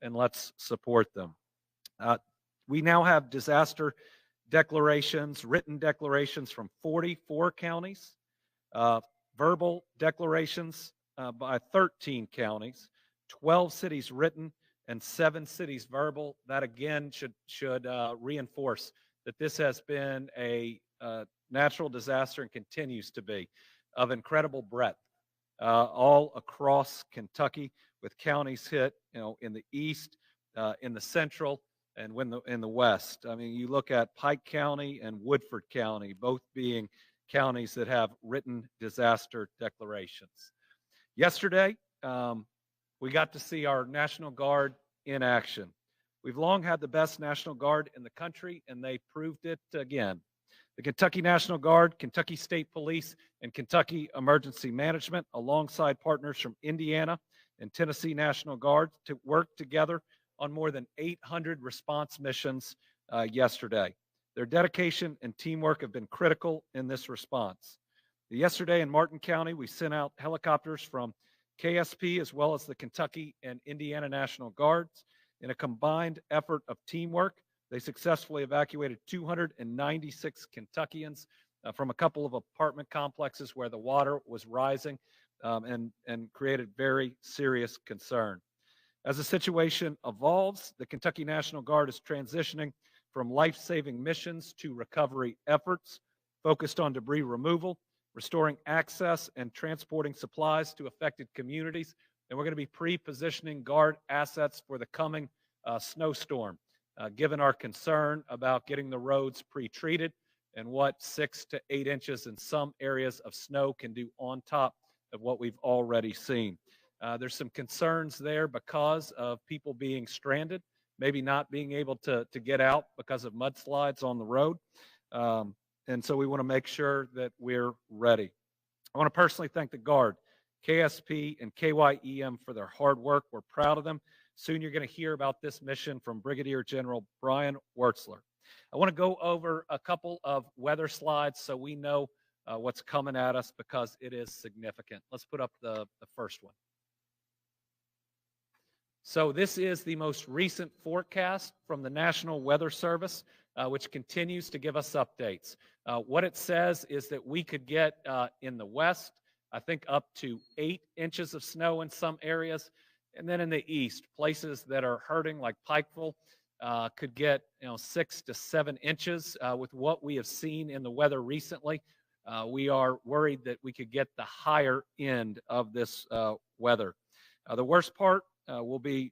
and let's support them. We now have disaster declarations, written declarations from 44 counties, verbal declarations by 13 counties, 12 cities written, and 7 cities verbal. That again should reinforce that this has been a natural disaster and continues to be of incredible breadth all across Kentucky, with counties hit, in the east, in the central, and in the west. I mean, you look at Pike County and Woodford County, both being counties that have written disaster declarations. Yesterday, we got to see our National Guard in action. We've long had the best National Guard in the country, and they proved it again. The Kentucky National Guard, Kentucky State Police, and Kentucky Emergency Management, alongside partners from Indiana and Tennessee National Guard, to work together on more than 800 response missions yesterday. Their dedication and teamwork have been critical in this response. Yesterday in Martin County, we sent out helicopters from KSP as well as the Kentucky and Indiana National Guards. In a combined effort of teamwork, they successfully evacuated 296 Kentuckians from a couple of apartment complexes where the water was rising and created very serious concern. As the situation evolves, the Kentucky National Guard is transitioning from life-saving missions to recovery efforts focused on debris removal, restoring access, and transporting supplies to affected communities. And we're going to be pre-positioning Guard assets for the coming snowstorm, given our concern about getting the roads pre-treated and what 6 to 8 inches in some areas of snow can do on top of what we've already seen. There's some concerns there because of people being stranded, maybe not being able to get out because of mudslides on the road. And so we want to make sure that we're ready. I want to personally thank the Guard, KSP, and KYEM for their hard work. We're proud of them. Soon you're going to hear about this mission from Brigadier General Brian Wurtzler. I want to go over a couple of weather slides so we know what's coming at us because it is significant. Let's put up the first one. So this is the most recent forecast from the National Weather Service, which continues to give us updates. What it says is that we could get in the west, I think up to 8 inches of snow in some areas. And then in the east, places that are hurting like Pikeville could get 6 to 7 inches. With what we have seen in the weather recently, we are worried that we could get the higher end of this weather. The worst part will be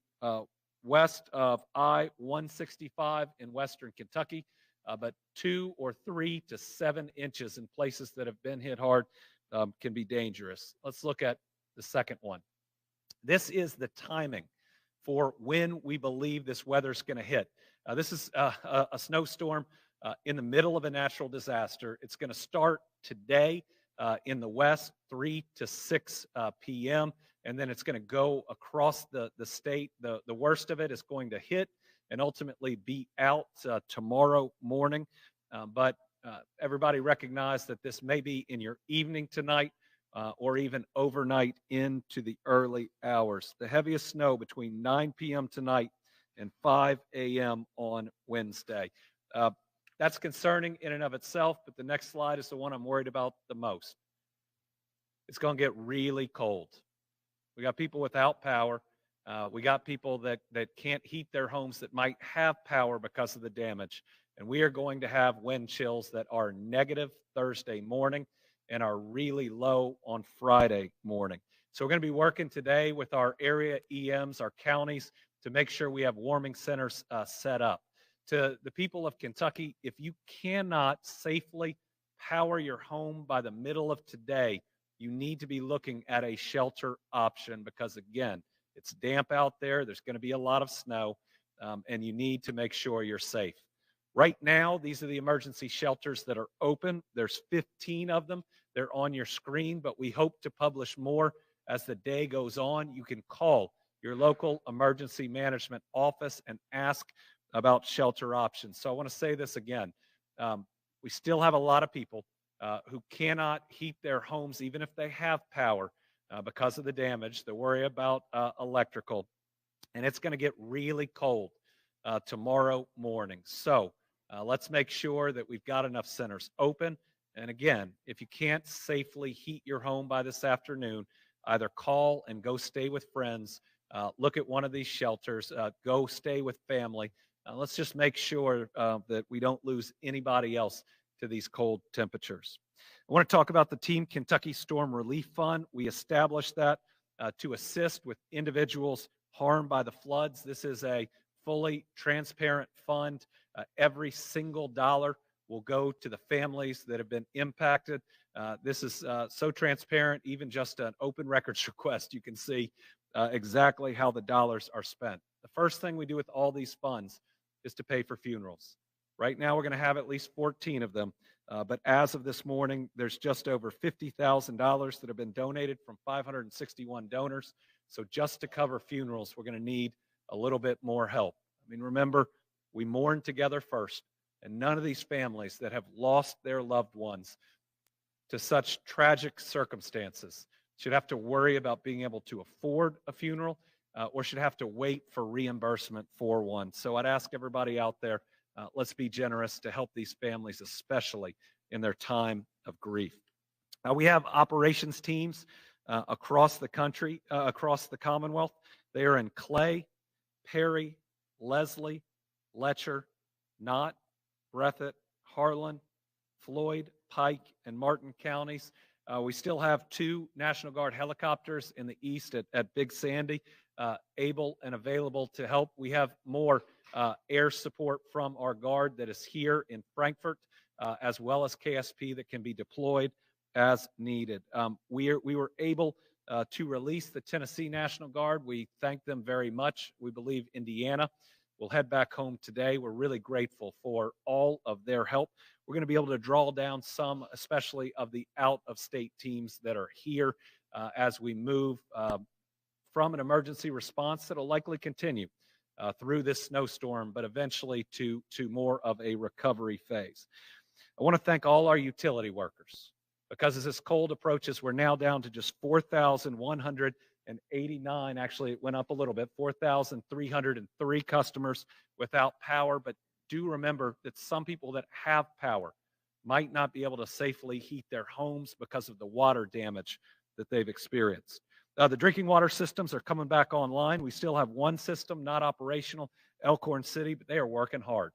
west of I-165 in western Kentucky, but 2 or 3 to 7 inches in places that have been hit hard can be dangerous. Let's look at the second one. This is the timing for when we believe this weather's going to hit. This is a snowstorm in the middle of a natural disaster. It's going to start today in the west, 3 to 6 p.m., and then it's going to go across the state. The worst of it is going to hit and ultimately be out tomorrow morning. But everybody recognize that this may be in your evening tonight or even overnight into the early hours. The heaviest snow between 9 p.m. tonight and 5 a.m. on Wednesday. That's concerning in and of itself, but the next slide is the one I'm worried about the most. It's going to get really cold. We got people without power. We got people that can't heat their homes that might have power because of the damage. And we are going to have wind chills that are negative Thursday morning and are really low on Friday morning. So we're going to be working today with our area EMs, our counties, to make sure we have warming centers set up. To the people of Kentucky, if you cannot safely power your home by the middle of today, you need to be looking at a shelter option because, again, it's damp out there. There's going to be a lot of snow, and you need to make sure you're safe. Right now, these are the emergency shelters that are open. There's 15 of them. They're on your screen, but we hope to publish more as the day goes on. You can call your local emergency management office and ask about shelter options. So I want to say this again. We still have a lot of people who cannot heat their homes, even if they have power, because of the damage. They worry about electrical. and it's going to get really cold tomorrow morning. So let's make sure that we've got enough centers open. And again, if you can't safely heat your home by this afternoon, either call and go stay with friends, look at one of these shelters, go stay with family. Let's just make sure that we don't lose anybody else to these cold temperatures. I want to talk about the Team Kentucky Storm Relief Fund. We established that to assist with individuals harmed by the floods. This is a fully transparent fund. Every single dollar will go to the families that have been impacted. This is so transparent, even just an open records request, you can see exactly how the dollars are spent. The first thing we do with all these funds is to pay for funerals. Right now, we're going to have at least 14 of them. But as of this morning, there's just over $50,000 that have been donated from 561 donors. So just to cover funerals, we're going to need a little bit more help. I mean, remember, we mourn together first, and none of these families that have lost their loved ones to such tragic circumstances should have to worry about being able to afford a funeral or should have to wait for reimbursement for one. So I'd ask everybody out there, let's be generous to help these families, especially in their time of grief. We have operations teams across the country, across the Commonwealth. They are in Clay, Perry, Leslie, Letcher, Knott, Breathitt, Harlan, Floyd, Pike, and Martin counties. We still have 2 National Guard helicopters in the east at Big Sandy, able and available to help. We have more air support from our Guard that is here in Frankfort, as well as KSP that can be deployed as needed. We were able to release the Tennessee National Guard. We thank them very much. We believe Indiana will head back home today. We're really grateful for all of their help. We're going to be able to draw down some, especially of the out-of-state teams that are here as we move from an emergency response that will likely continue through this snowstorm, but eventually to more of a recovery phase. I want to thank all our utility workers, because as this cold approaches, we're now down to just 4,189. Actually, it went up a little bit, 4,303 customers without power. But do remember that some people that have power might not be able to safely heat their homes because of the water damage that they've experienced. The drinking water systems are coming back online. We still have one system not operational, Elkhorn City, but they are working hard.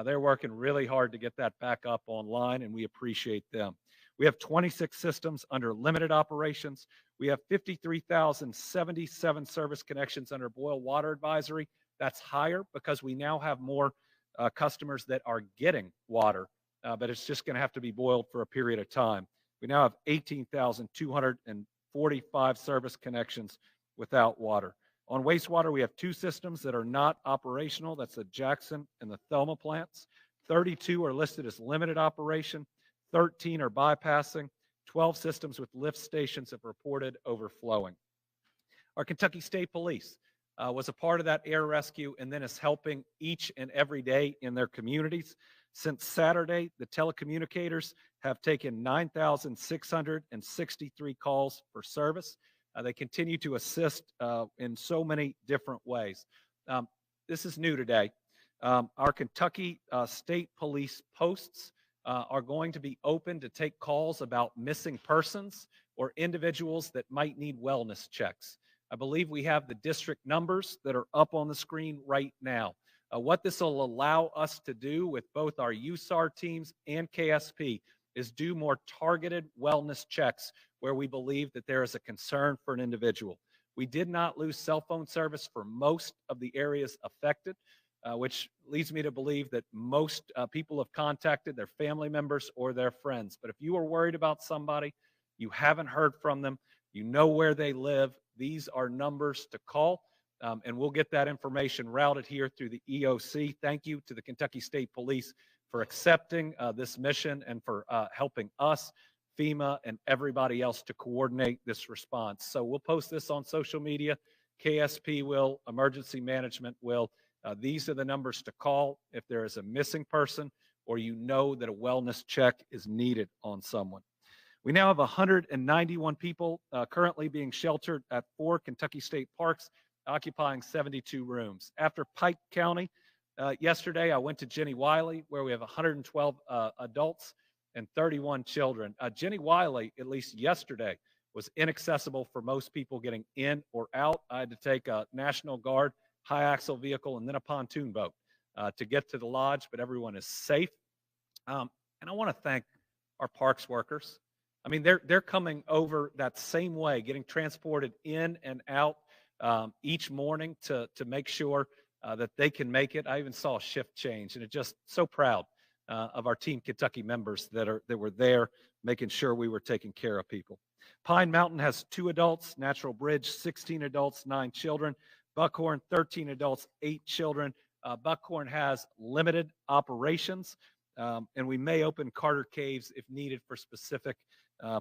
They're working really hard to get that back up online, and we appreciate them. We have 26 systems under limited operations. We have 53,077 service connections under boil water advisory. That's higher because we now have more customers that are getting water, but it's just going to have to be boiled for a period of time. We now have 18,245 service connections without water. On wastewater, we have 2 systems that are not operational. That's the Jackson and the Thelma plants. 32 are listed as limited operation. 13 are bypassing. 12 systems with lift stations have reported overflowing. Our Kentucky State Police was a part of that air rescue and then is helping each and every day in their communities. Since Saturday, the telecommunicators have taken 9,663 calls for service. They continue to assist in so many different ways. This is new today. Our Kentucky State Police posts are going to be open to take calls about missing persons or individuals that might need wellness checks. I believe we have the district numbers that are up on the screen right now. What this will allow us to do with both our USAR teams and KSP is do more targeted wellness checks where we believe that there is a concern for an individual. We did not lose cell phone service for most of the areas affected, which leads me to believe that most people have contacted their family members or their friends. But if you are worried about somebody, you haven't heard from them, you know where they live, these are numbers to call, and we'll get that information routed here through the EOC. Thank you to the Kentucky State Police for accepting this mission and for helping us, FEMA, and everybody else to coordinate this response. So we'll post this on social media. KSP will, emergency management will. These are the numbers to call if there is a missing person or you know that a wellness check is needed on someone. We now have 191 people currently being sheltered at 4 Kentucky State parks. occupying 72 rooms. After Pike County, yesterday I went to Jenny Wiley, where we have 112 adults and 31 children. Jenny Wiley, at least yesterday, was inaccessible for most people getting in or out. I had to take a National Guard high axle vehicle and then a pontoon boat to get to the lodge, but everyone is safe. And I want to thank our parks workers. I mean, they're coming over that same way, getting transported in and out each morning to make sure that they can make it. I even saw a shift change, and it's just so proud of our Team Kentucky members that were there, making sure we were taking care of people. Pine Mountain has 2 adults, Natural Bridge 16 adults, 9 children, Buckhorn 13 adults, 8 children. Buckhorn has limited operations, and we may open Carter Caves if needed for specific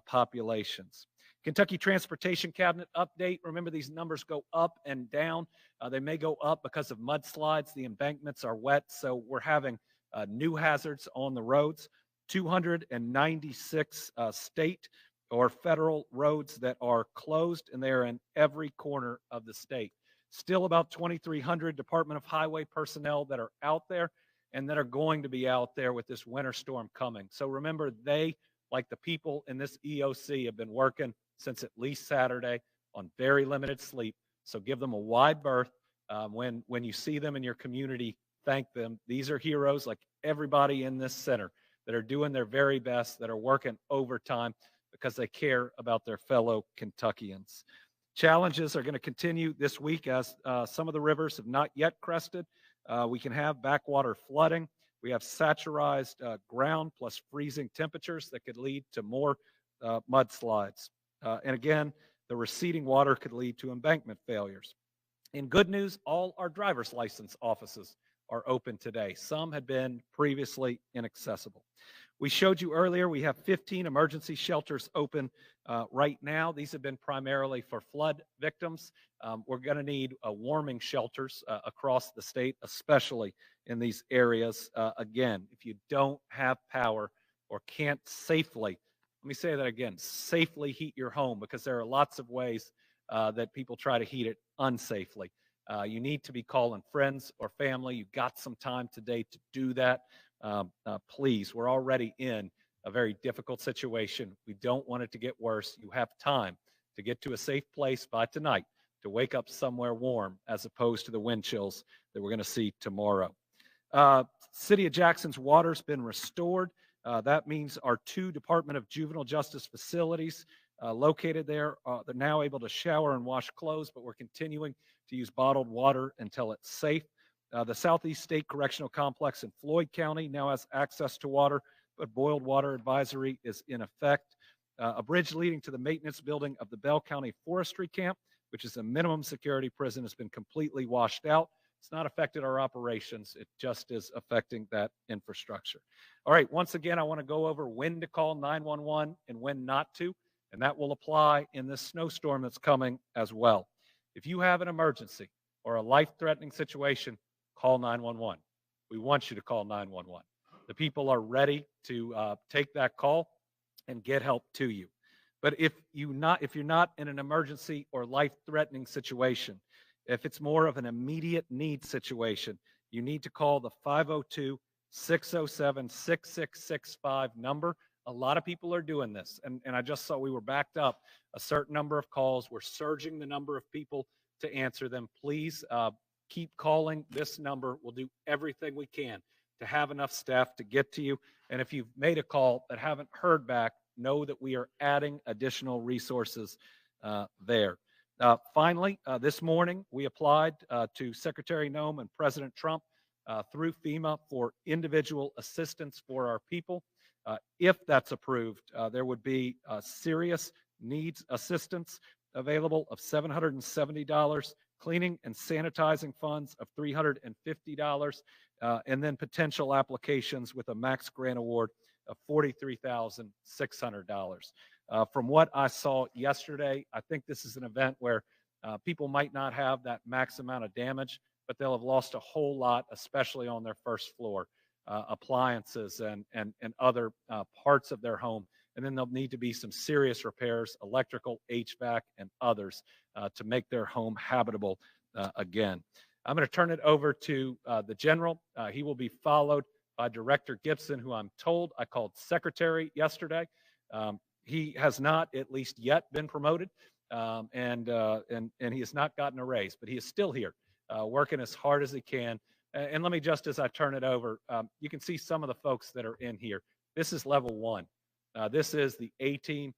populations. Kentucky Transportation Cabinet update. Remember, these numbers go up and down. They may go up because of mudslides. The embankments are wet, so we're having new hazards on the roads. 296 state or federal roads that are closed, and they are in every corner of the state. Still about 2,300 Department of Highway personnel that are out there and that are going to be out there with this winter storm coming. So remember, they, like the people in this EOC, have been working since at least Saturday on very limited sleep. So give them a wide berth. When you see them in your community, thank them. These are heroes like everybody in this center that are doing their very best, that are working overtime because they care about their fellow Kentuckians. Challenges are going to continue this week as some of the rivers have not yet crested. We can have backwater flooding. We have saturized ground plus freezing temperatures that could lead to more mudslides. And again, the receding water could lead to embankment failures. In good news, all our driver's license offices are open today. Some had been previously inaccessible. We showed you earlier, we have 15 emergency shelters open right now. These have been primarily for flood victims. We're going to need warming shelters across the state, especially in these areas. Again, if you don't have power or can't safely, let me say that again, safely heat your home, because there are lots of ways that people try to heat it unsafely. You need to be calling friends or family. You've got some time today to do that. Please, we're already in a very difficult situation. We don't want it to get worse. You have time to get to a safe place by tonight to wake up somewhere warm, as opposed to the wind chills that we're going to see tomorrow. City of Jackson's water's been restored. That means our 2 Department of Juvenile Justice facilities located there, they're now able to shower and wash clothes, but we're continuing to use bottled water until it's safe. The Southeast State Correctional Complex in Floyd County now has access to water, but boiled water advisory is in effect. A bridge leading to the maintenance building of the Bell County Forestry Camp, which is a minimum security prison, has been completely washed out. It's not affected our operations. It just is affecting that infrastructure. All right, once again, I want to go over when to call 911 and when not to, and that will apply in this snowstorm that's coming as well. If you have an emergency or a life-threatening situation, call 911. We want you to call 911. The people are ready to take that call and get help to you. But if you're not in an emergency or life-threatening situation, if it's more of an immediate need situation, you need to call the 502-607-6665 number. A lot of people are doing this, and I just saw we were backed up a certain number of calls. We're surging the number of people to answer them. Please keep calling this number. We'll do everything we can to have enough staff to get to you. And if you've made a call but haven't heard back, know that we are adding additional resources there. Finally, this morning, we applied to Secretary Noem and President Trump through FEMA for individual assistance for our people. If that's approved, there would be serious needs assistance available of $770, cleaning and sanitizing funds of $350, and then potential applications with a max grant award of $43,600. From what I saw yesterday, I think this is an event where people might not have that max amount of damage, but they'll have lost a whole lot, especially on their first floor, appliances and other parts of their home. And then there'll need to be some serious repairs, electrical, HVAC, and others to make their home habitable again. I'm going to turn it over to the general. He will be followed by Director Gibson, who I'm told I called secretary yesterday. He has not, at least yet, been promoted, and he has not gotten a raise, but he is still here, working as hard as he can. And let me, just as I turn it over, you can see some of the folks that are in here. This is level one. This is the A team.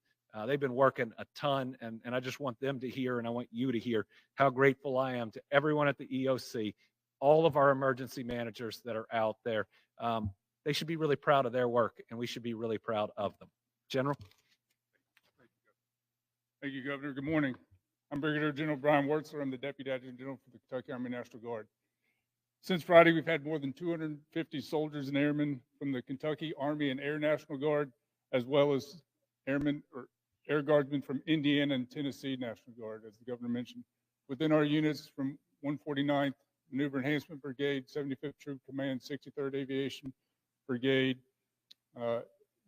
They've been working a ton, and I just want them to hear, and I want you to hear how grateful I am to everyone at the EOC, all of our emergency managers that are out there. They should be really proud of their work, and we should be really proud of them. General. Thank you, Governor. Good morning. I'm Brigadier General Brian Wurtzler. I'm the Deputy Adjutant General for the Kentucky Army National Guard. Since Friday, we've had more than 250 soldiers and airmen from the Kentucky Army and Air National Guard, as well as airmen or Air Guardsmen from Indiana and Tennessee National Guard, as the Governor mentioned. Within our units from 149th Maneuver Enhancement Brigade, 75th Troop Command, 63rd Aviation Brigade,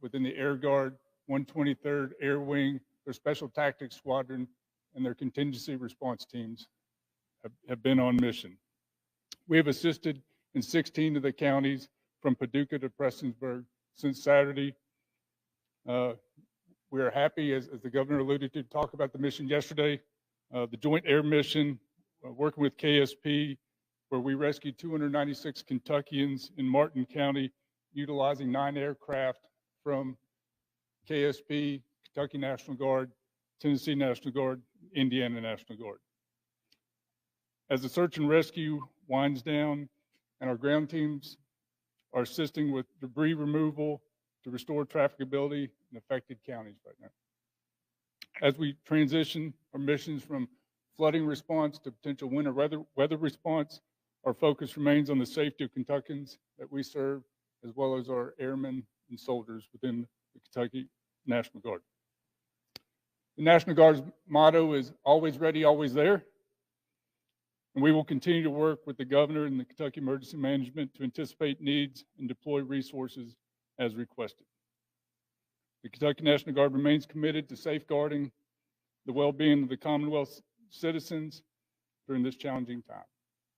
within the Air Guard, 123rd Air Wing, their Special Tactics Squadron, and their contingency response teams have been on mission. We have assisted in 16 of the counties from Paducah to Prestonsburg since Saturday. We are happy, as the Governor alluded to, talk about the mission yesterday, the Joint Air Mission, working with KSP, where we rescued 296 Kentuckians in Martin County, utilizing 9 aircraft from KSP, Kentucky National Guard, Tennessee National Guard, Indiana National Guard. As the search and rescue winds down and our ground teams are assisting with debris removal to restore trafficability in affected counties right now. As we transition our missions from flooding response to potential winter weather response, our focus remains on the safety of Kentuckians that we serve, as well as our airmen and soldiers within the Kentucky National Guard. The National Guard's motto is always ready, always there. And we will continue to work with the Governor and the Kentucky Emergency Management to anticipate needs and deploy resources as requested. The Kentucky National Guard remains committed to safeguarding the well-being of the Commonwealth's citizens during this challenging time.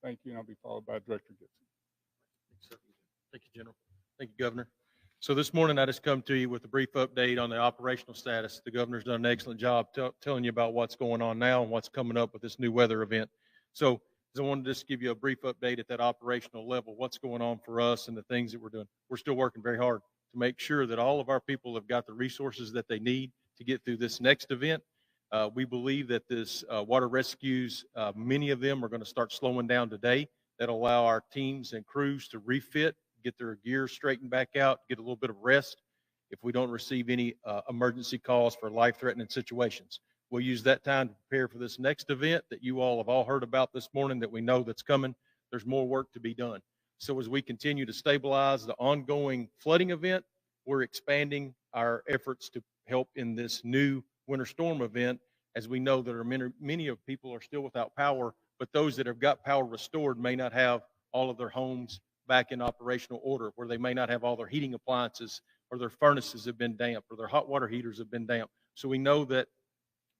Thank you, and I'll be followed by Director Gibson. Thank you, General. Thank you, Governor. So this morning, I just come to you with a brief update on the operational status. The Governor's done an excellent job telling you about what's going on now and what's coming up with this new weather event. So I wanted to just give you a brief update at that operational level, what's going on for us and the things that we're doing. We're still working very hard to make sure that all of our people have got the resources that they need to get through this next event. We believe that this water rescues, many of them are going to start slowing down today. That'll allow our teams and crews to refit, get their gear straightened back out, get a little bit of rest if we don't receive any emergency calls for life-threatening situations. We'll use that time to prepare for this next event that you all have all heard about this morning that we know that's coming. There's more work to be done. So as we continue to stabilize the ongoing flooding event, we're expanding our efforts to help in this new winter storm event, as we know that many of people are still without power, but those that have got power restored may not have all of their homes back in operational order, where they may not have all their heating appliances, or their furnaces have been damp, or their hot water heaters have been damp. So we know that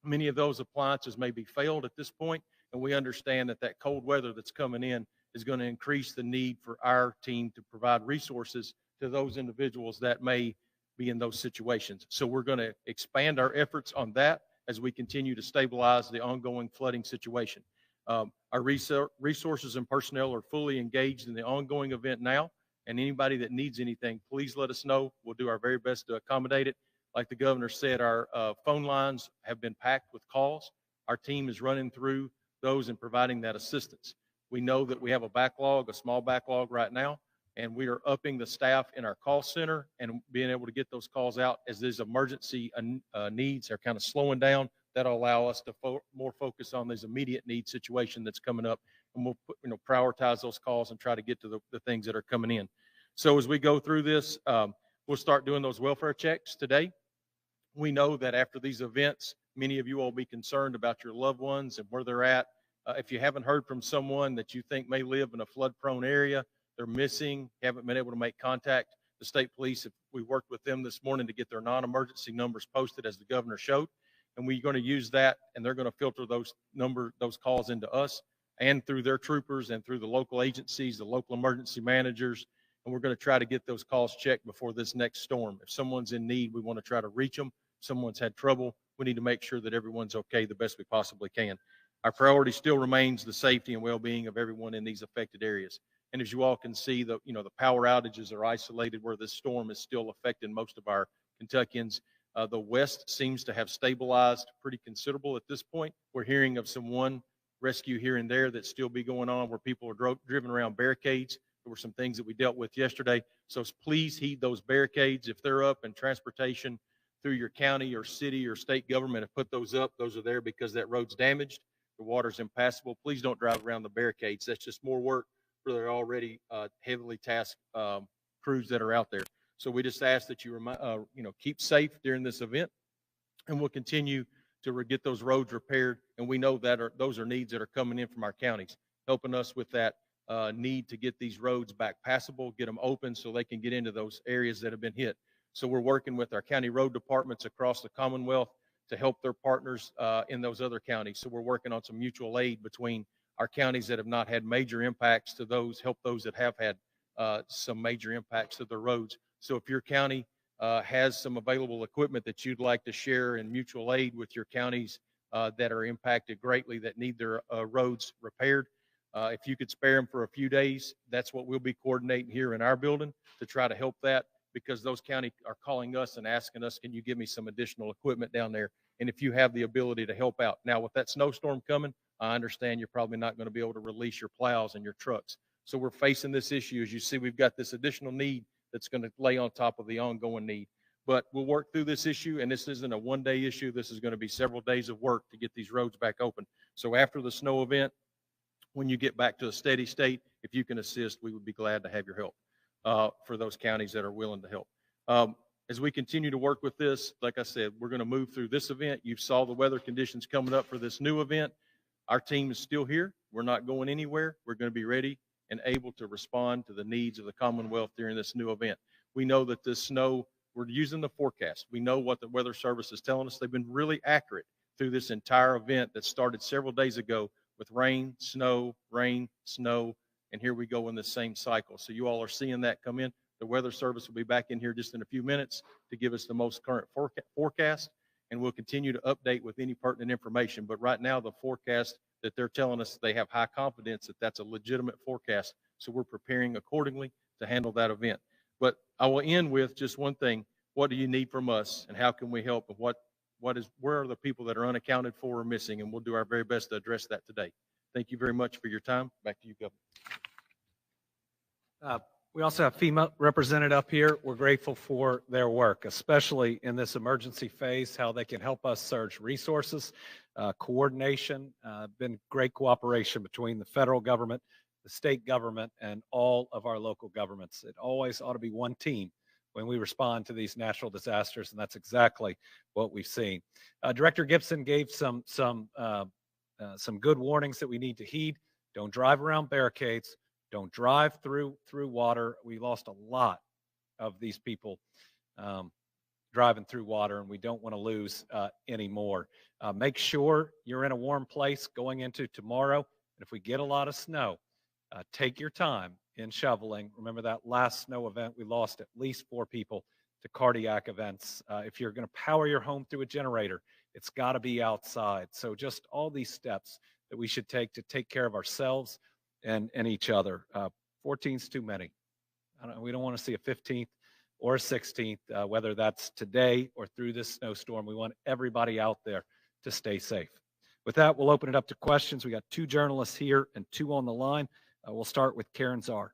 many of those appliances may be failed at this point, and we understand that that cold weather that's coming in is going to increase the need for our team to provide resources to those individuals that may be in those situations. So we're going to expand our efforts on that as we continue to stabilize the ongoing flooding situation. Our resources and personnel are fully engaged in the ongoing event now, and anybody that needs anything, please let us know. We'll do our very best to accommodate it. Like the Governor said, our phone lines have been packed with calls. Our team is running through those and providing that assistance. We know that we have a backlog, a small backlog right now, and we are upping the staff in our call center and being able to get those calls out as these emergency needs are kind of slowing down. That'll allow us to more focus on this immediate need situation that's coming up, and we'll prioritize those calls and try to get to the things that are coming in. So as we go through this, we'll start doing those welfare checks today. We know that after these events, many of you will be concerned about your loved ones and where they're at. If you haven't heard from someone that you think may live in a flood-prone area, they're missing, haven't been able to make contact, the state police, we worked with them this morning to get their non-emergency numbers posted as the Governor showed. And we're going to use that, and they're going to filter those calls into us. and through their troopers and through the local agencies, the local emergency managers. And we're going to try to get those calls checked before this next storm. If someone's in need, we want to try to reach them. If someone's had trouble, we need to make sure that everyone's okay the best we possibly can. Our priority still remains the safety and well-being of everyone in these affected areas. And as you all can see, the power outages are isolated where this storm is still affecting most of our Kentuckians. The West seems to have stabilized pretty considerable at this point. We're hearing of one rescue here and there that still be going on where people are driven around barricades. There were some things that we dealt with yesterday. So please heed those barricades. If they're up and transportation through your county or city or state government have put those up, those are there because that road's damaged. The water's impassable. Please don't drive around the barricades. That's just more work for the already heavily tasked crews that are out there. So we just ask that you keep safe during this event, and we'll continue to get those roads repaired. And we know that those are needs that are coming in from our counties, helping us with that need to get these roads back passable, get them open so they can get into those areas that have been hit. So we're working with our county road departments across the Commonwealth to help their partners in those other counties. So we're working on some mutual aid between our counties that have not had major impacts to help those that have had some major impacts to their roads. So if your county has some available equipment that you'd like to share in mutual aid with your counties that are impacted greatly, that need their roads repaired, if you could spare them for a few days, that's what we'll be coordinating here in our building to try to help that, because those counties are calling us and asking us, can you give me some additional equipment down there? And if you have the ability to help out. Now, with that snowstorm coming, I understand you're probably not going to be able to release your plows and your trucks. So we're facing this issue. As you see, we've got this additional need that's going to lay on top of the ongoing need. But we'll work through this issue, and this isn't a one-day issue. This is going to be several days of work to get these roads back open. So after the snow event, when you get back to a steady state, if you can assist, we would be glad to have your help for those counties that are willing to help. As we continue to work with this, like I said, we're going to move through this event. You saw the weather conditions coming up for this new event. Our team is still here. We're not going anywhere. We're going to be ready and able to respond to the needs of the Commonwealth during this new event. We know that this snow, we're using the forecast. We know what the Weather Service is telling us. They've been really accurate through this entire event that started several days ago with rain, snow, and here we go in the same cycle. So you all are seeing that come in. The Weather Service will be back in here just in a few minutes to give us the most current forecast, and we'll continue to update with any pertinent information. But right now, the forecast that they're telling us, they have high confidence that that's a legitimate forecast, so we're preparing accordingly to handle that event. But I will end with just one thing. What do you need from us, and how can we help, and where are the people that are unaccounted for or missing? And we'll do our very best to address that today. Thank you very much for your time. Back to you, Governor. We also have FEMA represented up here. We're grateful for their work, especially in this emergency phase, how they can help us surge resources, coordination, been great cooperation between the federal government, the state government, and all of our local governments. It always ought to be one team when we respond to these natural disasters, and that's exactly what we've seen. Director Gibson gave some good warnings that we need to heed. Don't drive around barricades. Don't drive through water. We lost a lot of these people driving through water, and we don't want to lose any more. Make sure you're in a warm place going into tomorrow. And if we get a lot of snow, take your time in shoveling. Remember that last snow event, we lost at least 4 people to cardiac events. If you're going to power your home through a generator, it's got to be outside. So just all these steps that we should take to take care of ourselves and each other. 14's too many. We don't want to see a 15th or a 16th, whether that's today or through this snowstorm. We want everybody out there to stay safe. With that, we'll open it up to questions. We got 2 journalists here and 2 on the line. We'll start with Karen Czar.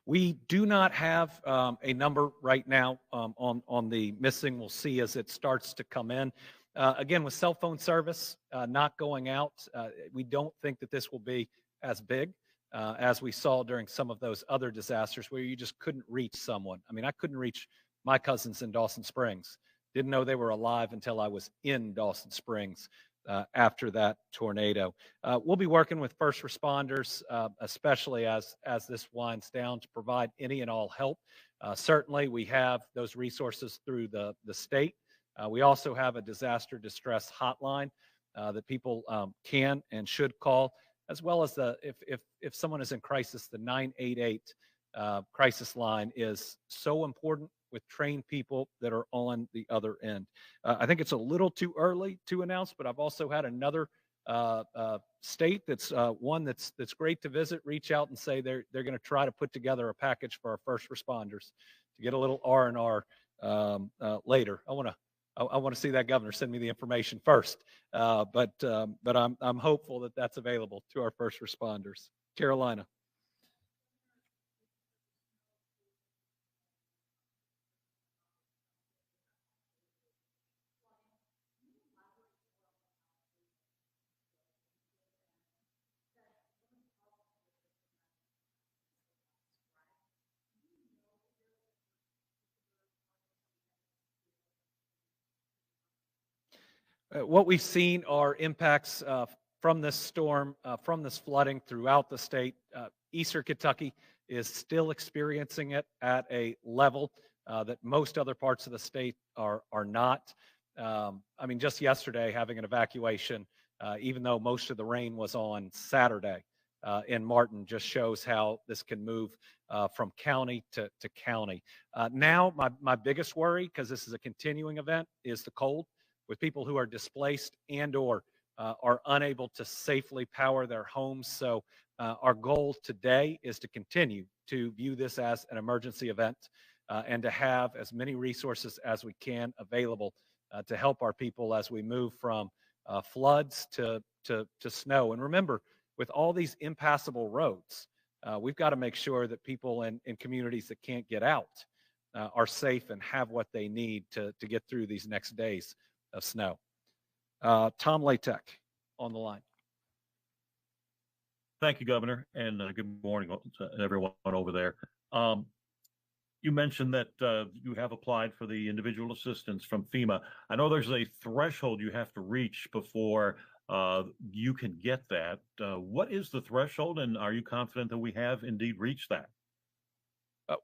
We do not have a number right now on the missing. We'll see as it starts to come in. Again, with cell phone service not going out, we don't think that this will be as big as we saw during some of those other disasters where you just couldn't reach someone. I mean, I couldn't reach my cousins in Dawson Springs. Didn't know they were alive until I was in Dawson Springs. after that tornado. We'll be working with first responders, especially as this winds down, to provide any and all help. Certainly, we have those resources through the state. We also have a disaster distress hotline that people can and should call, as well as if someone is in crisis, the 988 crisis line is so important with trained people that are on the other end. I think it's a little too early to announce, but I've also had another state that's one that's great to visit reach out and say they're going to try to put together a package for our first responders to get a little R&R later. I want to see that governor send me the information first, but I'm hopeful that that's available to our first responders. Carolina. What we've seen are impacts from this storm, from this flooding throughout the state. Eastern Kentucky is still experiencing it at a level that most other parts of the state are not. I mean, just yesterday, having an evacuation, even though most of the rain was on Saturday in Martin, just shows how this can move from county to county. Now, my biggest worry, because this is a continuing event, is the cold, with people who are displaced and or are unable to safely power their homes. So our goal today is to continue to view this as an emergency event and to have as many resources as we can available to help our people as we move from floods to snow. And remember, with all these impassable roads, we've got to make sure that people in communities that can't get out are safe and have what they need to get through these next days of snow. Tom Latek on the line. Thank you, Governor, and good morning to everyone over there. You mentioned that you have applied for the individual assistance from FEMA. I know there's a threshold you have to reach before you can get that. What is the threshold, and are you confident that we have indeed reached that?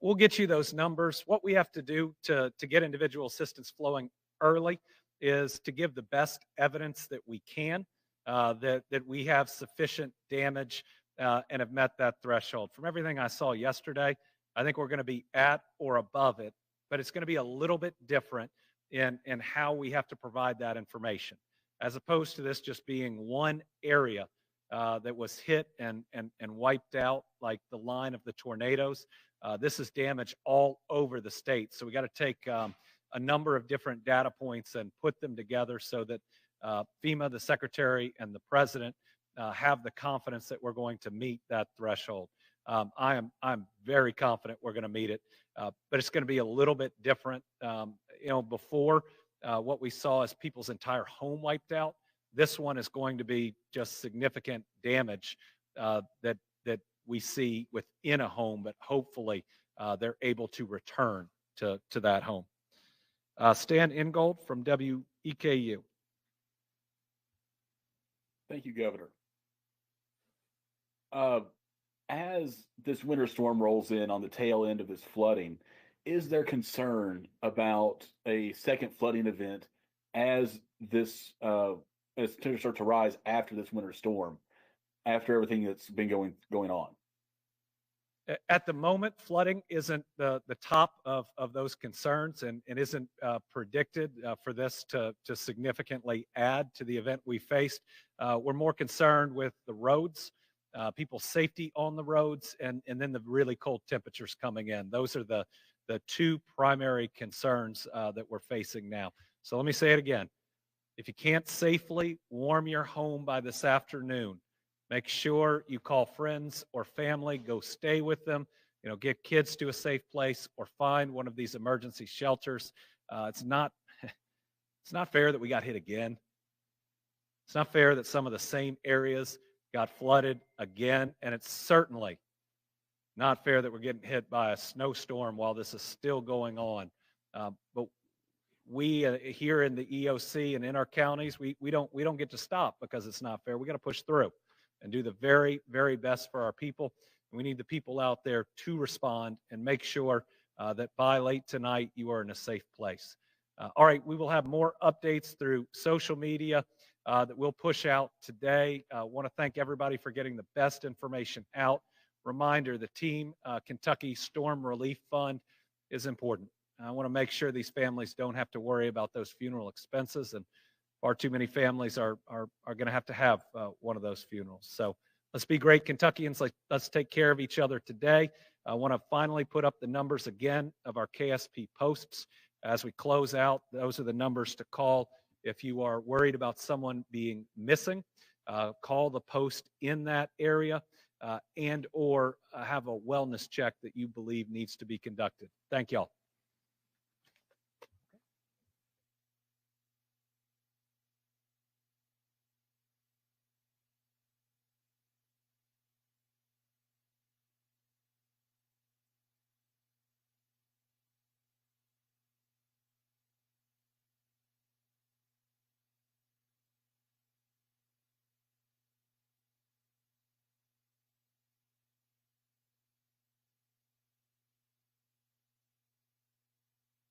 We'll get you those numbers. What we have to do to get individual assistance flowing early is to give the best evidence that we can, that we have sufficient damage and have met that threshold. From everything I saw yesterday, I think we're going to be at or above it, but it's going to be a little bit different in how we have to provide that information, as opposed to this just being one area that was hit and wiped out like the line of the tornadoes. This is damage all over the state. So we got to take a number of different data points and put them together so that FEMA, the Secretary, and the President have the confidence that we're going to meet that threshold. I'm very confident we're going to meet it, but it's going to be a little bit different. Before what we saw is people's entire home wiped out. This one is going to be just significant damage that we see within a home, but hopefully they're able to return to that home. Stan Ingold from WEKU. Thank you, Governor. As this winter storm rolls in on the tail end of this flooding, is there concern about a second flooding event as this as temperatures start to rise after this winter storm, after everything that's been going on? At the moment, flooding isn't the top of those concerns and isn't predicted for this to significantly add to the event we faced. We're more concerned with the roads, people's safety on the roads, and then the really cold temperatures coming in. Those are the two primary concerns that we're facing now. So let me say it again. If you can't safely warm your home by this afternoon, make sure you call friends or family, go stay with them, get kids to a safe place or find one of these emergency shelters. It's not fair that we got hit again. It's not fair that some of the same areas got flooded again. And it's certainly not fair that we're getting hit by a snowstorm while this is still going on. But we here in the EOC and in our counties, we don't get to stop because it's not fair. We got to push through and do the very, very best for our people. And we need the people out there to respond and make sure that by late tonight you are in a safe place. All right, we will have more updates through social media that we'll push out today. I want to thank everybody for getting the best information out. Reminder, the Team Kentucky Storm Relief Fund is important. I want to make sure these families don't have to worry about those funeral expenses, and far too many families are going to have one of those funerals. So let's be great Kentuckians. Let's take care of each other today. I want to finally put up the numbers again of our KSP posts as we close out. Those are the numbers to call if you are worried about someone being missing. Call the post in that area and or have a wellness check that you believe needs to be conducted. Thank y'all.